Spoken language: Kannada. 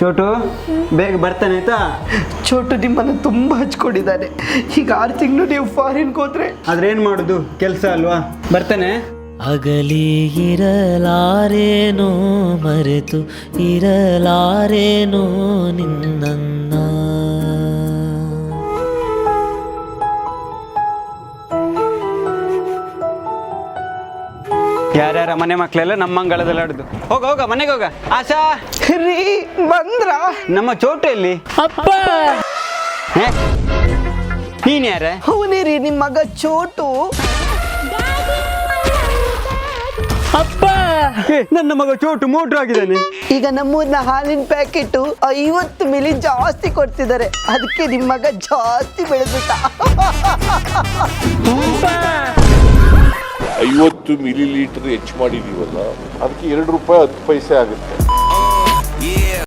ಚೋಟು ಬೇಗ ಬರ್ತಾನೆ ಆಯ್ತಾ. ಚೋಟು ನಿಮ್ಮನ್ನು ತುಂಬ ಹಚ್ಕೊಂಡಿದ್ದಾನೆ. ಈಗ 6 ತಿಂಗಳು ನೀವು ಫಾರಿನ್ಗೆ ಹೋದ್ರೆ ಆದ್ರೆ ಏನ್ ಮಾಡುದು, ಕೆಲಸ ಅಲ್ವಾ. ಬರ್ತಾನೆ. ಅಗಲಿ ಇರಲಾರೇನೋ ಮರೆತು ಇರಲಾರೇನೋ ನಿನ್ನನ್ನ. ಯಾರ್ಯಾರ ಮನೆ ಮಕ್ಕಳೆಲ್ಲ ನಮ್ಮ ಅಂಗಳದಲ್ಲಿ ಆಡುದು. ಹೋಗ ಹೋಗ ಮನೆಗೆ ಹೋಗ. ಆಶಾ ರೀ ಬಂದ್ರ? ನಮ್ಮ ಚೋಟು ಎಲ್ಲಿ? ಅಪ್ಪ ನೀನ್ ಯಾರ? ಅವನೇ ರೀ ನಿಮ್ಮ ಮಗ ಚೋಟು. ಅಪ್ಪ ನನ್ನ ಮಗ ಚೋಟು ಮೋಟ್ರು ಆಗಿದ್ದಾನೆ. ಈಗ ನಮ್ಮೂರಿನ ಹಾಲಿನ ಪ್ಯಾಕೆಟ್ 50 ಮಿಲಿ ಜಾಸ್ತಿ ಕೊಡ್ತಿದ್ದಾರೆ. ಅದಕ್ಕೆ ನಿಮ್ಮ ಮಗ ಜಾಸ್ತಿ ಬೆಳೆದ್ಬಿಟ್ಟ. 50 ಮಿಲಿಲೀಟರ್ ಹೆಚ್ಚು ಮಾಡಿದೀವಲ್ಲ, ಅದಕ್ಕೆ 2 ರೂಪಾಯಿ 10 ಪೈಸೆ ಆಗುತ್ತೆ.